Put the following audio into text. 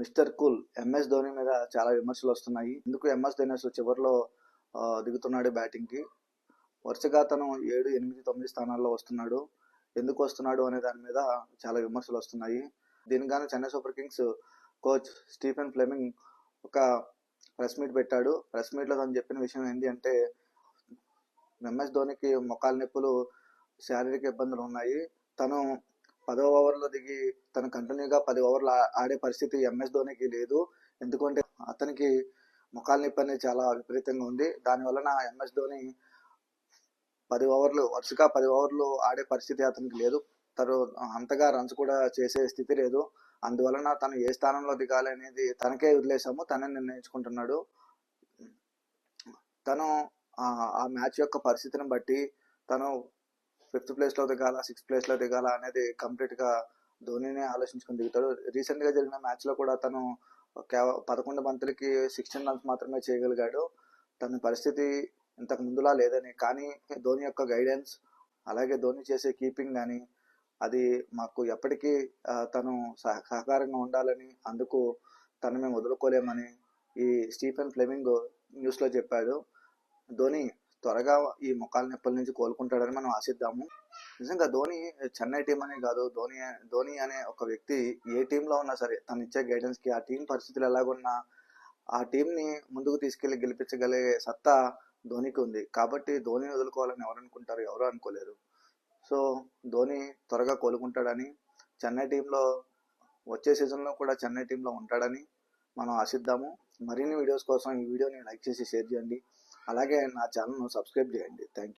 Mister cool MS Dhoni మీద చాలా విమర్శలు వస్తున్నాయి. ఎందుకు ఎంఎస్ ధోని అసలు చివరిలో దిగుతున్నాడు బ్యాటింగ్కి. వరుసగా తను 7, 8, 9 స్థానాల్లో వస్తున్నాడు. ఎందుకు వస్తున్నాడు అనే దాని మీద చాలా విమర్శలు వస్తున్నాయి. దీనికి గాను Chennai super Kings coach Stephen Fleming ఒక ప్రెస్ మీట్ పెట్టాడు. ప్రెస్ మీట్లో తను చెప్పిన విషయం ఏంటి అంటే, ఎంఎస్ ధోనికి మోకాలు నొప్పులు, శారీరక ఇబ్బందులు ఉన్నాయి. తను 10వ ఓవర్లో దిగి తను కంటిన్యూగా 10 ఓవర్లు ఆడే పరిస్థితి ఎంఎస్ ధోనికి లేదు. ఎందుకంటే అతనికి మోకాలు నొప్పి అనేది చాలా విపరీతంగా ఉంది. దానివలన ఎంఎస్ ధోని 10 ఓవర్లు వరుసగా 10 ఓవర్లు ఆడే పరిస్థితి అతనికి లేదు. తను అంతగా రన్స్ కూడా చేసే స్థితి లేదు. అందువలన తను ఏ స్థానంలో దిగాలి అనేది తనకే వదిలేసాము, తనే నిర్ణయించుకుంటున్నాడు. తను ఆ మ్యాచ్ యొక్క పరిస్థితిని బట్టి తను 5th ప్లేస్లో దిగాల, 6th ప్లేస్లో దిగాల అనేది కంప్లీట్గా ధోనినే ఆలోచించుకుని దిగుతాడు. రీసెంట్గా జరిగిన మ్యాచ్లో కూడా తను 11 బంతులకి 16 రన్స్ మాత్రమే చేయగలిగాడు. తన పరిస్థితి ఇంతకు ముందులా లేదని, కానీ ధోని యొక్క గైడెన్స్, అలాగే ధోని చేసే కీపింగ్ కానీ అది మాకు ఎప్పటికీ తను సహకారంగా ఉండాలని, అందుకు తను మేము వదులుకోలేమని ఈ స్టీఫెన్ ఫ్లెమింగ్ న్యూస్లో చెప్పాడు. ధోని త్వరగా ఈ మోకాలు నొప్పుల నుంచి కోలుకుంటాడని మనం ఆశిద్దాము. నిజంగా ధోని చెన్నై టీం అనే కాదు, ధోని అనే ఒక వ్యక్తి ఏ టీంలో ఉన్నా సరే తను ఇచ్చే గైడెన్స్కి, ఆ టీం పరిస్థితులు ఎలాగున్నా ఆ టీంని ముందుకు తీసుకెళ్లి గెలిపించగలిగే సత్తా ధోనికి ఉంది. కాబట్టి ధోనిని వదులుకోవాలని ఎవరు అనుకుంటారు? ఎవరు అనుకోలేరు. సో ధోని త్వరగా కోలుకుంటాడని, చెన్నై టీంలో వచ్చే సీజన్లో కూడా చెన్నై టీంలో ఉంటాడని మనం ఆశిద్దాము. మరిన్ని వీడియోస్ కోసం ఈ వీడియోని లైక్ చేసి షేర్ చేయండి. అలాగే నా ఛానల్ను సబ్స్క్రైబ్ చేయండి. Thank you.